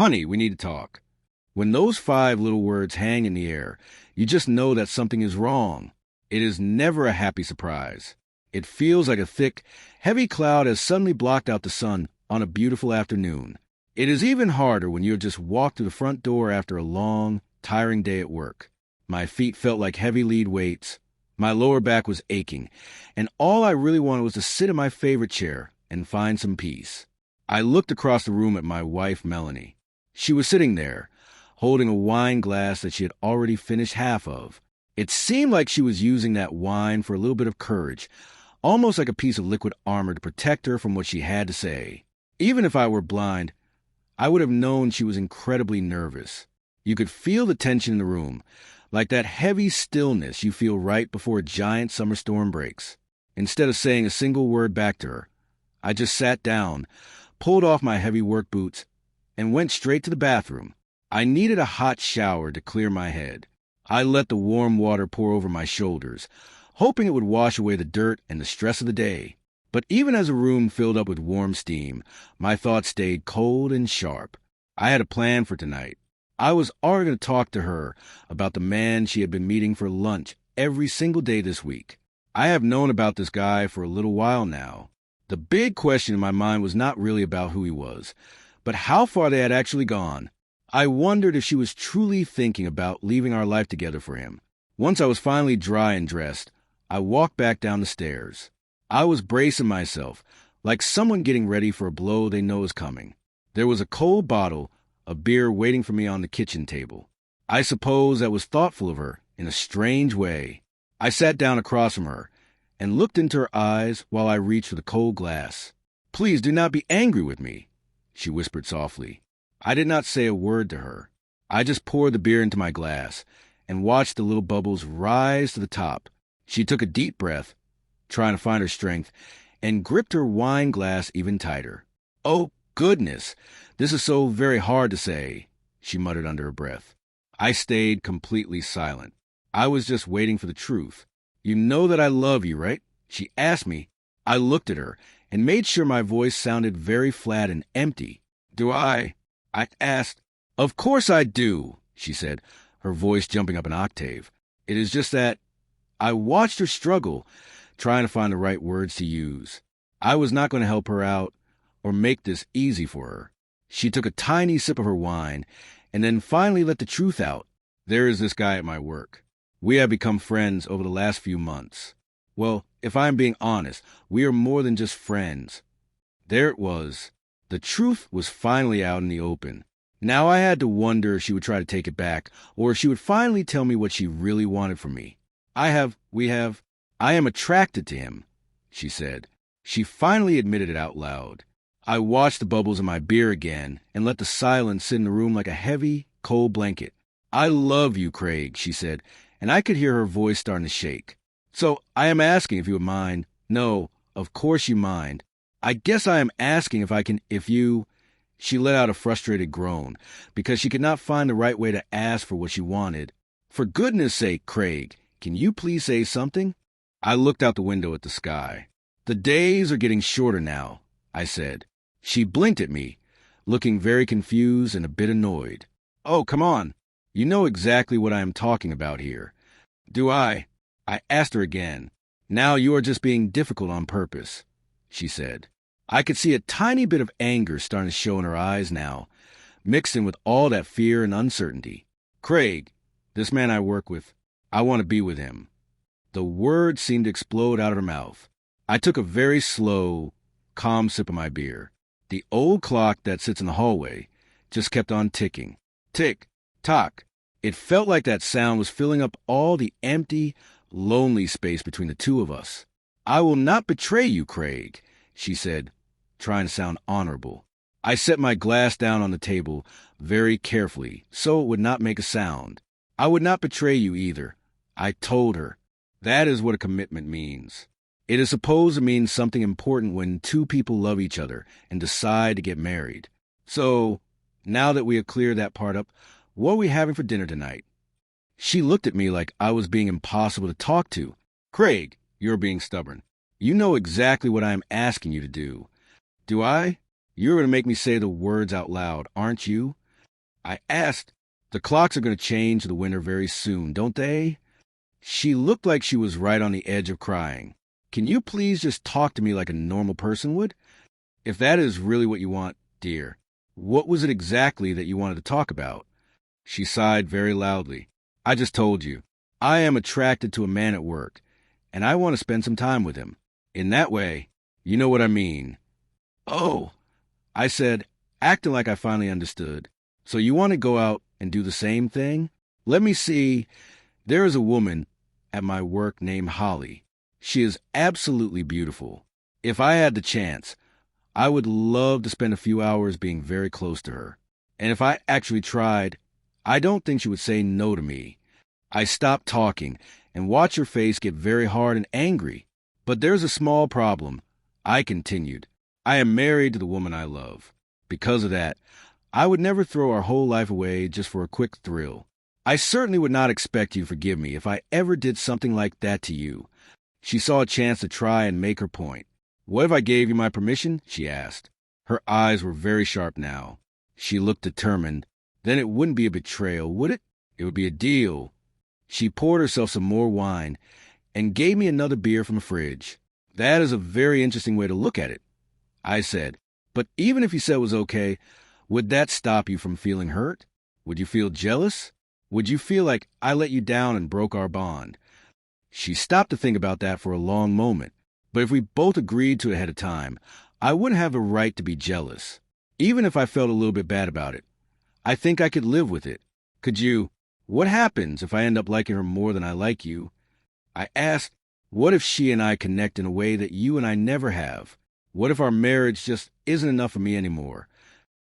Honey, we need to talk. When those 5 little words hang in the air, you just know that something is wrong. It is never a happy surprise. It feels like a thick, heavy cloud has suddenly blocked out the sun on a beautiful afternoon. It is even harder when you have just walked through the front door after a long, tiring day at work. My feet felt like heavy lead weights. My lower back was aching, and all I really wanted was to sit in my favorite chair and find some peace. I looked across the room at my wife, Melanie. She was sitting there, holding a wine glass that she had already finished half of. It seemed like she was using that wine for a little bit of courage, almost like a piece of liquid armor to protect her from what she had to say. Even if I were blind, I would have known she was incredibly nervous. You could feel the tension in the room, like that heavy stillness you feel right before a giant summer storm breaks. Instead of saying a single word back to her, I just sat down, pulled off my heavy work boots, and went straight to the bathroom. I needed a hot shower to clear my head. I let the warm water pour over my shoulders, hoping it would wash away the dirt and the stress of the day. But even as the room filled up with warm steam, my thoughts stayed cold and sharp. I had a plan for tonight. I was already going to talk to her about the man she had been meeting for lunch every single day this week. I have known about this guy for a little while now. The big question in my mind was not really about who he was, but how far they had actually gone. I wondered if she was truly thinking about leaving our life together for him. Once I was finally dry and dressed, I walked back down the stairs. I was bracing myself, like someone getting ready for a blow they know is coming. There was a cold bottle of beer waiting for me on the kitchen table. I suppose that was thoughtful of her in a strange way. I sat down across from her and looked into her eyes while I reached for the cold glass. "Please do not be angry with me," she whispered softly. I did not say a word to her. I just poured the beer into my glass and watched the little bubbles rise to the top. She took a deep breath, trying to find her strength, and gripped her wine glass even tighter. "Oh, goodness, this is so very hard to say," she muttered under her breath. I stayed completely silent. I was just waiting for the truth. "You know that I love you, right?" she asked me. I looked at her and made sure my voice sounded very flat and empty. "Do I asked. "Of course I do," she said, her voice jumping up an octave. "It is just that—" I watched her struggle, trying to find the right words to use. I was not going to help her out or make this easy for her. She took a tiny sip of her wine and then finally let the truth out. "There is this guy at my work. We have become friends over the last few months. Well, if I'm being honest, we are more than just friends." There it was. The truth was finally out in the open. Now I had to wonder if she would try to take it back, or if she would finally tell me what she really wanted from me. I am attracted to him," she said. She finally admitted it out loud. I watched the bubbles in my beer again and let the silence sit in the room like a heavy, cold blanket. "I love you, Craig," she said, and I could hear her voice starting to shake. "So I am asking if you would mind." "No, of course you mind. I guess I am asking if you—" She let out a frustrated groan because she could not find the right way to ask for what she wanted. "For goodness sake, Craig, can you please say something?" I looked out the window at the sky. "The days are getting shorter now," I said. She blinked at me, looking very confused and a bit annoyed. "Oh, come on. You know exactly what I am talking about here." "Do I?" I asked her again. "Now you are just being difficult on purpose," she said. I could see a tiny bit of anger starting to show in her eyes now, mixed in with all that fear and uncertainty. "Craig, this man I work with, I want to be with him." The words seemed to explode out of her mouth. I took a very slow, calm sip of my beer. The old clock that sits in the hallway just kept on ticking. Tick, tock. It felt like that sound was filling up all the empty, lonely space between the two of us. "I will not betray you, Craig," she said, trying to sound honorable. I set my glass down on the table very carefully so it would not make a sound. "I would not betray you either," I told her. That is what a commitment means. It is supposed to mean something important when two people love each other and decide to get married. "So, now that we have cleared that part up, what are we having for dinner tonight?" She looked at me like I was being impossible to talk to. "Craig, you're being stubborn. You know exactly what I am asking you to do." "Do I? You're going to make me say the words out loud, aren't you?" I asked, "The clocks are going to change to the winter very soon, don't they?" She looked like she was right on the edge of crying. "Can you please just talk to me like a normal person would? If that is really what you want, dear, what was it exactly that you wanted to talk about?" She sighed very loudly. "I just told you. I am attracted to a man at work, and I want to spend some time with him. In that way, you know what I mean." "Oh," I said, acting like I finally understood. "So you want to go out and do the same thing? Let me see. There is a woman at my work named Holly. She is absolutely beautiful. If I had the chance, I would love to spend a few hours being very close to her. And if I actually tried, I don't think she would say no to me." I stopped talking and watched her face get very hard and angry. "But there's a small problem," I continued. "I am married to the woman I love. Because of that, I would never throw our whole life away just for a quick thrill. I certainly would not expect you to forgive me if I ever did something like that to you." She saw a chance to try and make her point. "What if I gave you my permission?" she asked. Her eyes were very sharp now. She looked determined. "Then it wouldn't be a betrayal, would it? It would be a deal." She poured herself some more wine and gave me another beer from the fridge. "That is a very interesting way to look at it," I said. "But even if you said it was okay, would that stop you from feeling hurt? Would you feel jealous? Would you feel like I let you down and broke our bond?" She stopped to think about that for a long moment. "But if we both agreed to it ahead of time, I wouldn't have a right to be jealous, even if I felt a little bit bad about it. I think I could live with it. Could you? What happens if I end up liking her more than I like you?" I asked, "What if she and I connect in a way that you and I never have? What if our marriage just isn't enough for me anymore?"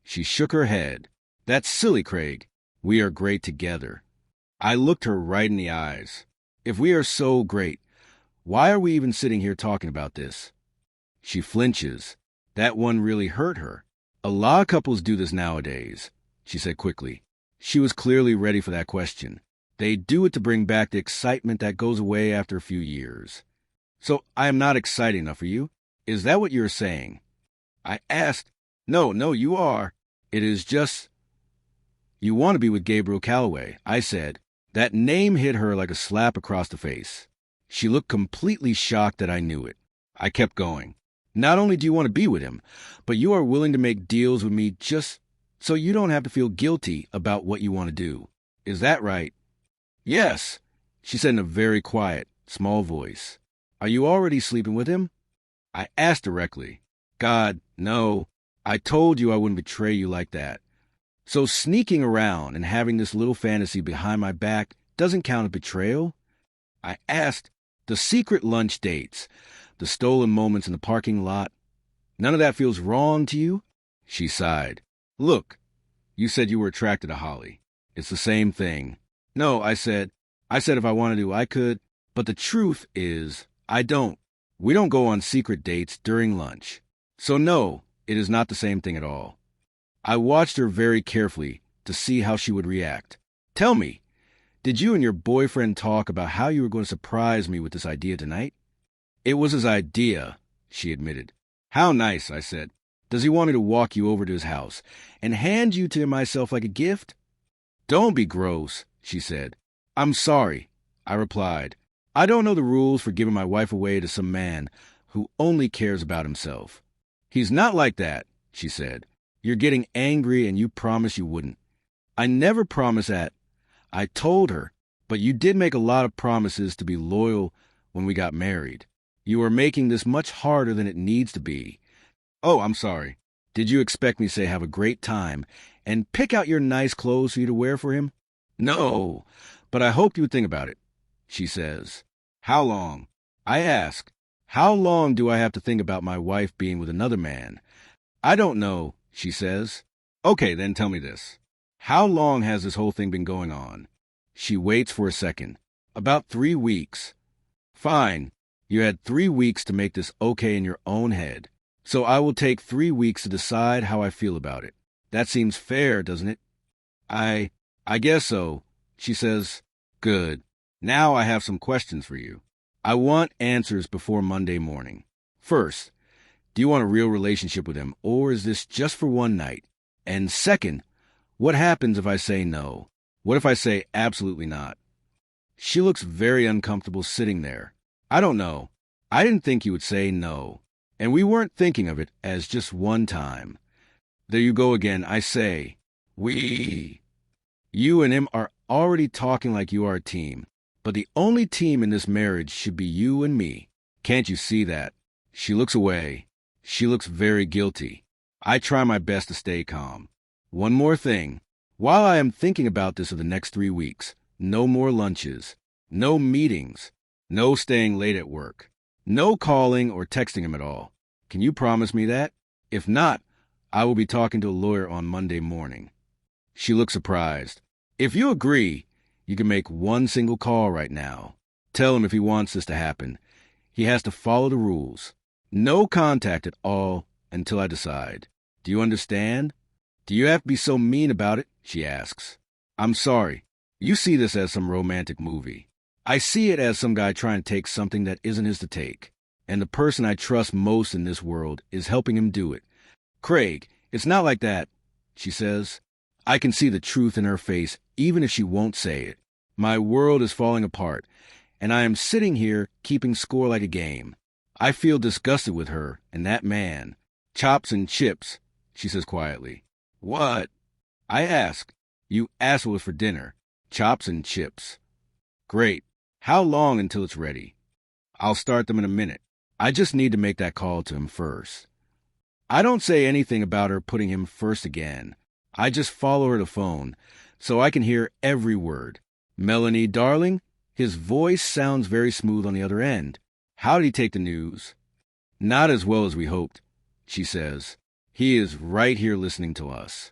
She shook her head. "That's silly, Craig. We are great together." I looked her right in the eyes. "If we are so great, why are we even sitting here talking about this?" She flinches. That one really hurt her. "A lot of couples do this nowadays," she said quickly. She was clearly ready for that question. "They do it to bring back the excitement that goes away after a few years." "So I am not exciting enough for you? Is that what you're saying?" I asked. No, you are. It is just you want to be with Gabriel Calloway," I said. That name hit her like a slap across the face. She looked completely shocked that I knew it. I kept going. "Not only do you want to be with him, but you are willing to make deals with me just so you don't have to feel guilty about what you want to do. Is that right?" "Yes," she said in a very quiet, small voice. "Are you already sleeping with him?" I asked directly. "God, no. I told you I wouldn't betray you like that. So sneaking around and having this little fantasy behind my back doesn't count as betrayal?" I asked. "The secret lunch dates, the stolen moments in the parking lot, none of that feels wrong to you?" She sighed. "Look, you said you were attracted to Holly. It's the same thing." "No," I said. "I said if I wanted to, I could. But the truth is, I don't. We don't go on secret dates during lunch. So no, it is not the same thing at all." I watched her very carefully to see how she would react. "Tell me, did you and your boyfriend talk about how you were going to surprise me with this idea tonight?" "It was his idea," she admitted. "How nice," I said. "Does he want me to walk you over to his house and hand you to myself like a gift?" "Don't be gross," she said. "I'm sorry," I replied. "I don't know the rules for giving my wife away to some man who only cares about himself." "He's not like that," she said. "You're getting angry and you promised you wouldn't." "I never promised that." I told her, "But you did make a lot of promises to be loyal when we got married. You are making this much harder than it needs to be." "Oh, I'm sorry. Did you expect me to say have a great time and pick out your nice clothes for you to wear for him?" "No, but I hoped you would think about it," she says. "How long?" I ask. "How long do I have to think about my wife being with another man?" "I don't know," she says. "Okay, then tell me this. How long has this whole thing been going on?" She waits for a second. "About 3 weeks." "Fine. You had 3 weeks to make this okay in your own head. So I will take 3 weeks to decide how I feel about it. That seems fair, doesn't it?" I guess so," she says. "Good. Now I have some questions for you. I want answers before Monday morning. First, do you want a real relationship with him, or is this just for one night? And second, What happens if I say no? What if I say absolutely not? She looks very uncomfortable sitting there. I don't know. I didn't think you would say no. And we weren't thinking of it as just one time. There you go again, I say. We. You and him are already talking like you are a team. But the only team in this marriage should be you and me. Can't you see that? She looks away. She looks very guilty. I try my best to stay calm. One more thing. While I am thinking about this for the next 3 weeks, no more lunches, no meetings, no staying late at work, no calling or texting him at all. Can you promise me that? If not, I will be talking to a lawyer on Monday morning. She looks surprised. If you agree, you can make one single call right now. Tell him if he wants this to happen, he has to follow the rules. No contact at all until I decide. Do you understand? Do you have to be so mean about it? She asks. I'm sorry. You see this as some romantic movie. I see it as some guy trying to take something that isn't his to take. And the person I trust most in this world is helping him do it. Craig, it's not like that, she says. I can see the truth in her face, even if she won't say it. My world is falling apart, and I am sitting here keeping score like a game. I feel disgusted with her and that man. Chops and chips, she says quietly. What? I ask. You asked what was for dinner. Chops and chips. Great. How long until it's ready? I'll start them in a minute. I just need to make that call to him first. I don't say anything about her putting him first again. I just follow her to phone, so I can hear every word. Melanie, darling, his voice sounds very smooth on the other end. How did he take the news? Not as well as we hoped, she says. He is right here listening to us.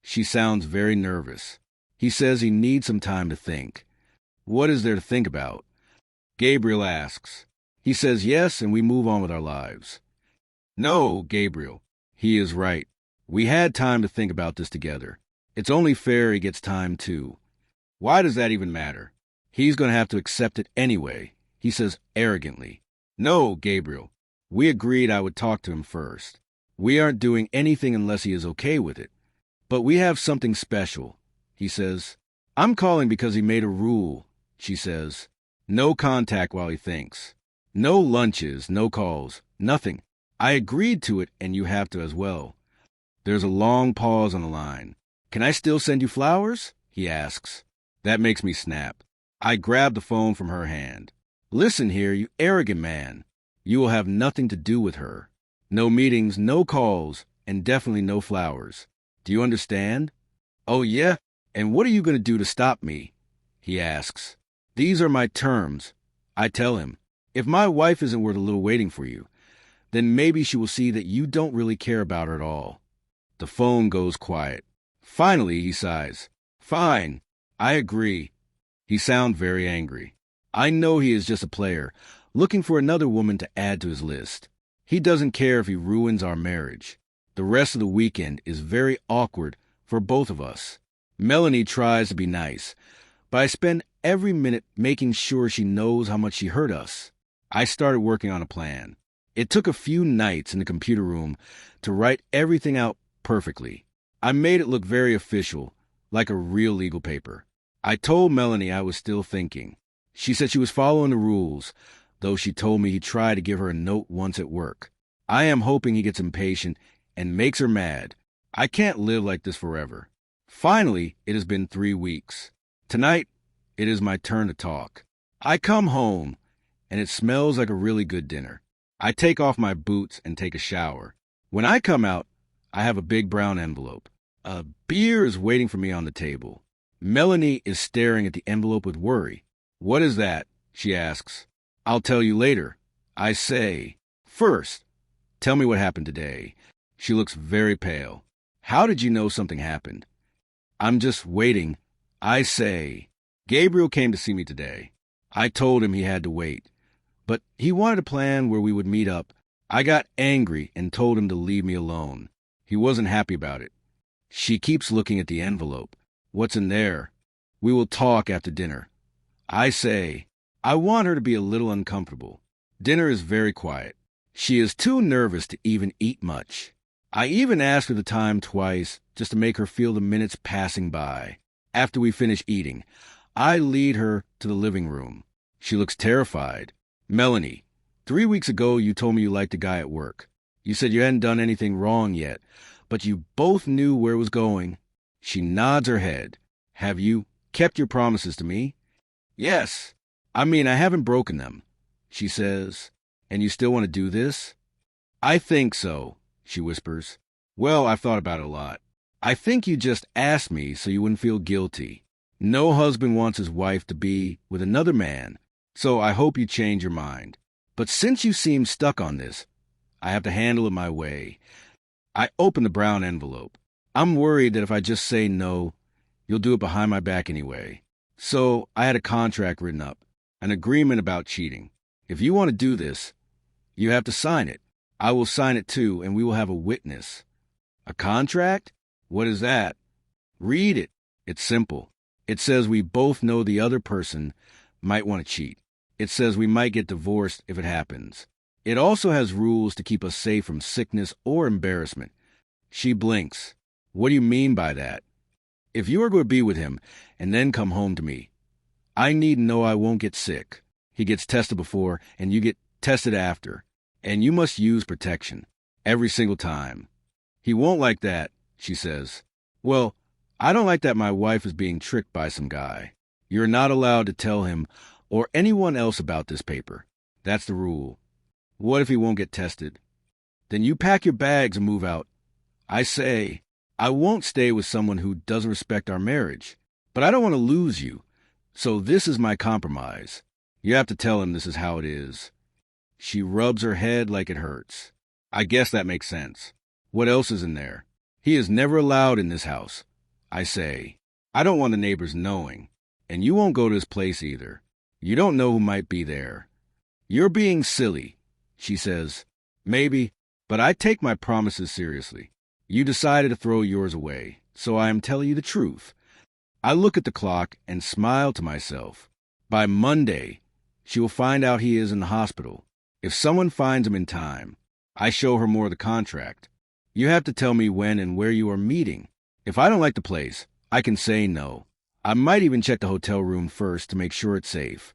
She sounds very nervous. He says he needs some time to think. What is there to think about? Gabriel asks. He says yes, and we move on with our lives. No, Gabriel. He is right. We had time to think about this together. It's only fair he gets time too. Why does that even matter? He's going to have to accept it anyway, he says arrogantly. No, Gabriel. We agreed I would talk to him first. We aren't doing anything unless he is okay with it. But we have something special, he says. I'm calling because he made a rule, she says. No contact while he thinks. No lunches, no calls, nothing. I agreed to it, and you have to as well. There's a long pause on the line. Can I still send you flowers? He asks. That makes me snap. I grab the phone from her hand. Listen here, you arrogant man. You will have nothing to do with her. No meetings, no calls, and definitely no flowers. Do you understand? Oh, yeah? And what are you going to do to stop me? He asks. These are my terms. I tell him, if my wife isn't worth a little waiting for you, then maybe she will see that you don't really care about her at all. The phone goes quiet. Finally, he sighs. Fine. I agree. He sounds very angry. I know he is just a player, looking for another woman to add to his list. He doesn't care if he ruins our marriage. The rest of the weekend is very awkward for both of us. Melanie tries to be nice, but I spend every minute making sure she knows how much she hurt us. I started working on a plan. It took a few nights in the computer room to write everything out perfectly. I made it look very official, like a real legal paper. I told Melanie I was still thinking. She said she was following the rules, though she told me he tried to give her a note once at work. I am hoping he gets impatient and makes her mad. I can't live like this forever. Finally, it has been 3 weeks. Tonight, it is my turn to talk. I come home, and it smells like a really good dinner. I take off my boots and take a shower. When I come out, I have a big brown envelope. A beer is waiting for me on the table. Melanie is staring at the envelope with worry. What is that? She asks. I'll tell you later. I say, first, tell me what happened today. She looks very pale. How did you know something happened? I'm just waiting. I say, Gabriel came to see me today. I told him he had to wait. But he wanted a plan where we would meet up. I got angry and told him to leave me alone. He wasn't happy about it. She keeps looking at the envelope. What's in there? We will talk after dinner. I say, I want her to be a little uncomfortable. Dinner is very quiet. She is too nervous to even eat much. I even asked her the time twice just to make her feel the minutes passing by. After we finish eating, I lead her to the living room. She looks terrified. Melanie, 3 weeks ago you told me you liked a guy at work. You said you hadn't done anything wrong yet, but you both knew where it was going. She nods her head. Have you kept your promises to me? Yes. I mean, I haven't broken them, she says. And you still want to do this? I think so, she whispers. Well, I've thought about it a lot. I think you just asked me so you wouldn't feel guilty. No husband wants his wife to be with another man, so I hope you change your mind. But since you seem stuck on this, I have to handle it my way. I open the brown envelope. I'm worried that if I just say no, you'll do it behind my back anyway. So I had a contract written up, an agreement about cheating. If you want to do this, you have to sign it. I will sign it too, and we will have a witness. A contract? What is that? Read it. It's simple. It says we both know the other person might want to cheat. It says we might get divorced if it happens. It also has rules to keep us safe from sickness or embarrassment. She blinks. What do you mean by that? If you are going to be with him and then come home to me, I need to know I won't get sick. He gets tested before and you get tested after. And you must use protection every single time. He won't like that, she says. Well, I don't like that my wife is being tricked by some guy. You're not allowed to tell him or anyone else about this paper. That's the rule. What if he won't get tested? Then you pack your bags and move out. I say, I won't stay with someone who doesn't respect our marriage, but I don't want to lose you. So this is my compromise. You have to tell him this is how it is. She rubs her head like it hurts. I guess that makes sense. What else is in there? He is never allowed in this house. I say, I don't want the neighbors knowing. And you won't go to his place either. You don't know who might be there. You're being silly, she says. Maybe, but I take my promises seriously. You decided to throw yours away, so I am telling you the truth. I look at the clock and smile to myself. By Monday, she will find out he is in the hospital. If someone finds him in time, I show her more of the contract. You have to tell me when and where you are meeting. If I don't like the place, I can say no. I might even check the hotel room first to make sure it's safe.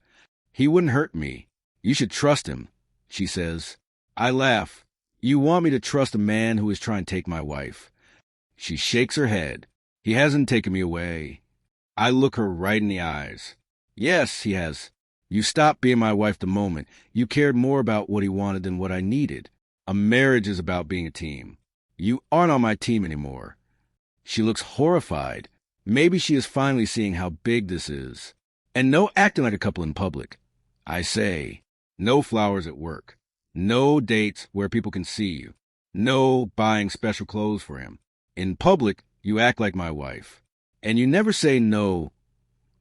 He wouldn't hurt me. You should trust him, she says. I laugh. You want me to trust a man who is trying to take my wife? She shakes her head. He hasn't taken me away. I look her right in the eyes. Yes, he has. You stopped being my wife the moment you cared more about what he wanted than what I needed. A marriage is about being a team. You aren't on my team anymore. She looks horrified. Maybe she is finally seeing how big this is. And no acting like a couple in public. I say, no flowers at work. No dates where people can see you. No buying special clothes for him. In public, you act like my wife. And you never say no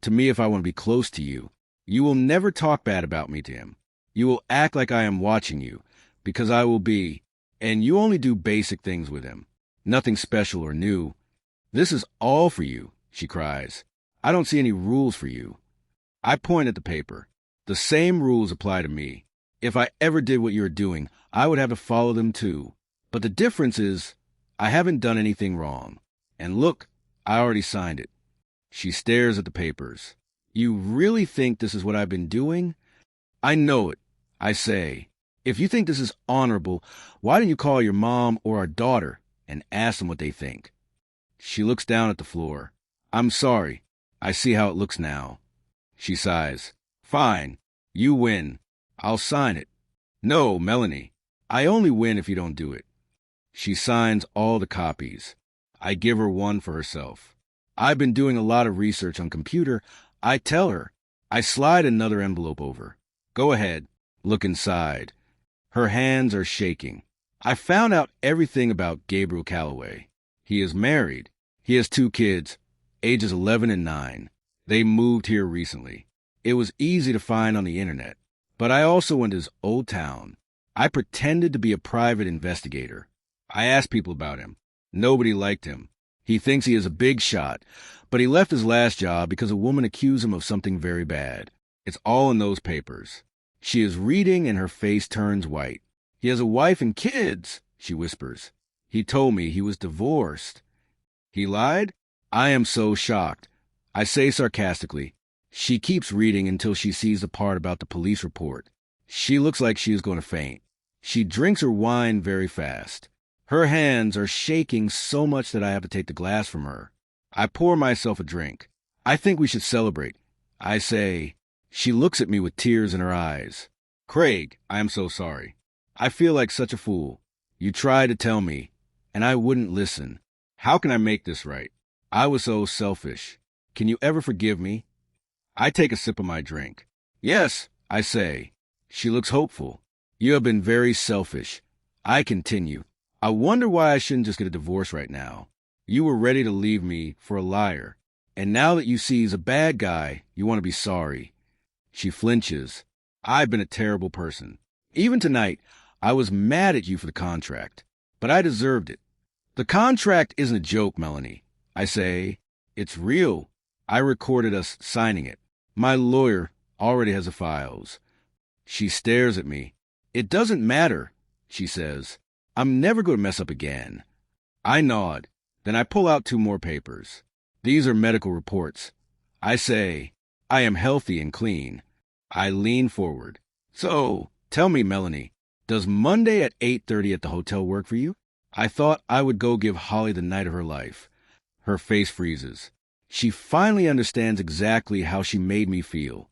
to me if I want to be close to you. You will never talk bad about me to him. You will act like I am watching you, because I will be, and you only do basic things with him. Nothing special or new. This is all for you, she cries. I don't see any rules for you. I point at the paper. The same rules apply to me. If I ever did what you're doing, I would have to follow them too. But the difference is, I haven't done anything wrong. And look, I already signed it. She stares at the papers. You really think this is what I've been doing? I know it. I say, if you think this is honorable, why don't you call your mom or our daughter and ask them what they think? She looks down at the floor. I'm sorry. I see how it looks now. She sighs. Fine. You win. I'll sign it. No, Melanie. I only win if you don't do it. She signs all the copies. I give her one for herself. I've been doing a lot of research on computer. I tell her. I slide another envelope over. Go ahead. Look inside. Her hands are shaking. I found out everything about Gabriel Calloway. He is married. He has 2 kids, ages 11 and 9. They moved here recently. It was easy to find on the internet. But I also went to his old town. I pretended to be a private investigator. I asked people about him. Nobody liked him. He thinks he is a big shot, but he left his last job because a woman accused him of something very bad. It's all in those papers. She is reading and her face turns white. He has a wife and kids, she whispers. He told me he was divorced. He lied? I am so shocked. I say sarcastically. She keeps reading until she sees the part about the police report. She looks like she is going to faint. She drinks her wine very fast. Her hands are shaking so much that I have to take the glass from her. I pour myself a drink. I think we should celebrate. I say. She looks at me with tears in her eyes. Craig, I am so sorry. I feel like such a fool. You tried to tell me, and I wouldn't listen. How can I make this right? I was so selfish. Can you ever forgive me? I take a sip of my drink. Yes, I say. She looks hopeful. You have been very selfish. I continue. I wonder why I shouldn't just get a divorce right now. You were ready to leave me for a liar. And now that you see he's a bad guy, you want to be sorry. She flinches. I've been a terrible person. Even tonight, I was mad at you for the contract. But I deserved it. The contract isn't a joke, Melanie. I say. It's real. I recorded us signing it. My lawyer already has the files. She stares at me. It doesn't matter, she says. I'm never going to mess up again. I nod. Then I pull out 2 more papers. These are medical reports. I say, I am healthy and clean. I lean forward. So, tell me, Melanie, does Monday at 8:30 at the hotel work for you? I thought I would go give Holly the night of her life. Her face freezes. She finally understands exactly how she made me feel.